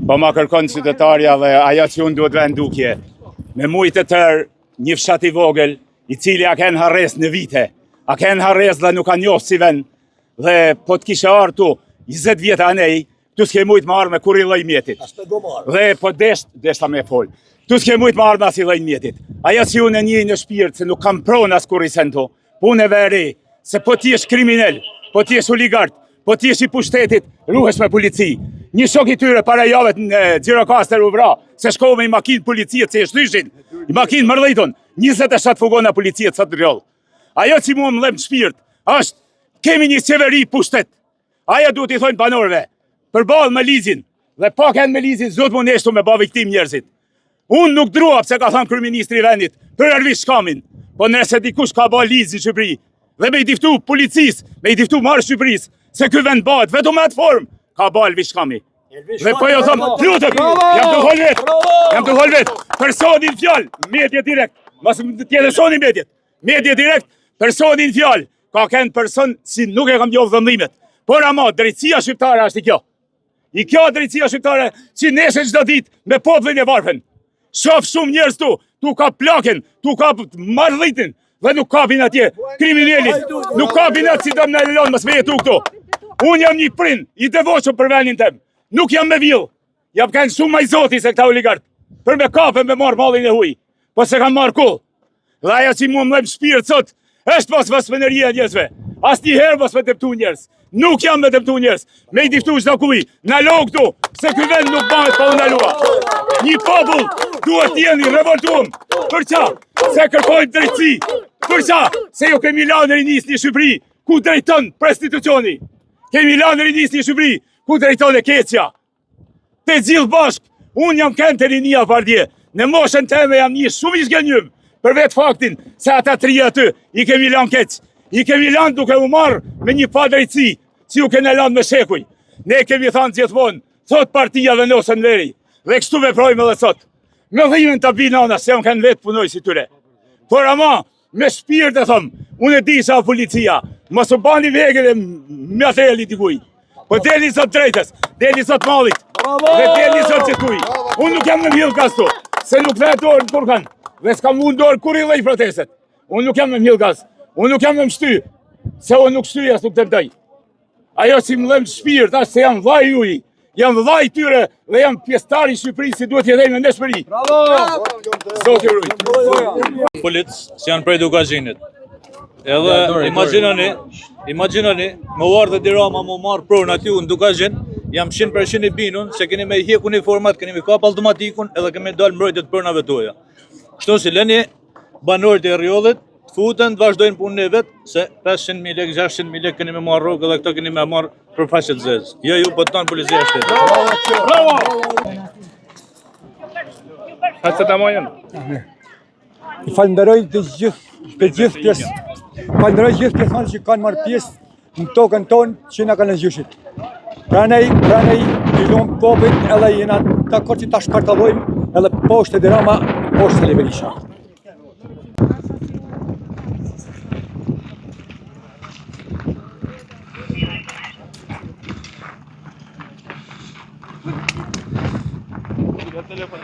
Po ma kërkon qytetarja dhe ajo që unë duhet vendukje. Me mujtë të tërë një fshat i vogël, i cili a ken harres në vite, a ken harres dhe nuk a njohë si ven, dhe po të kishe arë tu 20 vjetë anej, tu s'ke mujtë ma arë me kur i loj mjetit. Dhe po deshta me fol. Tu s'ke mujtë ma arë me as i loj mjetit. Ajo që unë e një në shpirt, se nuk kam pronë as kur i sen tu, punë e veri, se po ti esh kriminel, po ti esh oligart, po ti esh i pushtetit, ruhesh me polici. Një shok i tyre para javet në Gjirokastër u vra, se shkove me i makinë policijet se e shtyshin, i makinë mërdhejton, 27 fugona policijet sa të rjollë. Ajo që mua më lem shpirt, është, kemi një qeveri pushtet. Aja duhet i thojnë banorve, përbalë me lizin, dhe pak e në me lizin, zotë mu neshtu me ba viktim njerëzit. Unë nuk drua pëse ka thënë kryeministri i vendit, për Ervish Shkamin, po nëse dikush ka ba lizin Shqipëri, dhe me i diftu policis, me i diftu marë Shqipëris, se ky vend bëhet vetëm me atë formë, ka ba Ervish Shkami. Dhe po jo thëmë, lutëm, jam të hol vetë, personin fjallë, medje direkt, mas tjede shoni medje direkt, personin fjallë, ka kënë person si nuk e kam gjohë dhëmlimet, por ama, drejtësia shqiptare është i kjo. I kjo drejtësia shqiptare që neshe çdo ditë me popullin e varfën. Shof shumë njerëz tu ka plaken, tu ka marrëdhitin, dhe nuk kapin atje kriminelin, nuk kapin atë si dëm në elon, mësë me jetu këtu. Unë jam një prind, i devoqëm për vendin tem, nuk jam me vill, jam kanë shumë maj zoti se këta oligartë, për me kape me marrë mallin e huj, po se kam marrë kull. Dhe aja që mu më lem shpirt sot, është pas vësmeneria njerëzve, as një herë mos me dëptu njerëz, nuk jam me dëptu njerëz, me i diftu çdo kuj, nalo këtu, se ky vend nuk bëhet pa u nalua. Një popull duhet t'jeni revoltuam, për qa? Se kërkojnë drejtësi, për qa? Se jo kemi lanë rinis një Shqipëri, ku drejton prostitucioni. Kemi lanë rinis një Shqipëri, ku drejton e keqja. Te gjithë bashk, unë jam kënë të rinia pardje, në moshën teme jam një shumë i shgenjëm, për vetë faktin se ata tri aty i kemi lanë keq, i kemi lanë duke u marrë me një pa drejtësi, që ju kene lanë me shekuj. Ne kemi thanë gjithmonë, thot partia dhe nosën veri, dhe kështu veprojme dhe sot. Me dhimin të binana, se unë kanë vetë punoj si tyre. Por ama, me shpirt e thëmë, unë e di sa policia, mos u bani vegën e mjateli dikuj. Po deli sot drejtës, deli sot mallit, dhe deli sot qëtuj. Unë nuk jam në mjëllë kastu, se nuk dhe dorë në kur kanë, dhe s'kam unë dorë kur i lej protestet. Unë nuk jam në mjëllë kas, unë nuk jam në mështy, se unë nuk shty, as nuk të mdaj. Ajo që më lem shpirt, ashtë se jam vaj juj, jam vaj tyre dhe jam pjesëtari Shqipëri si duhet jedhej me ndeshmëri. Bravo! Zoti ju ruaj. Policë që janë prej Dukazhinit. Edhe imagjinoni, më ardhe dirama më marë pronë aty në Dukazhin, jam 100% i binun se keni me hjek uniformat, keni me kap automatikun edhe kemi dalë mbrojtjet pronave toja. Kështu si leni banorët e rjollit, të futen, të vazhdojnë punën e vetë, se 500.000 lek, 600.000 lek keni me marrë rrugë dhe këto keni me marrë për faqet zezë. Jo ju, po të tanë policia shtetë. Bravo! Hajtë se të amojën. I falenderoj të gjithë pjesë. Falenderoj gjithë pjesëmarrësit që kanë marrë pjesë në tokën tonë që na kanë zgjushit. Pranej, i lumë popit edhe jena dakord që ta shkartallojmë edhe poshtë e dirama, poshtë e Berisha. Telefon.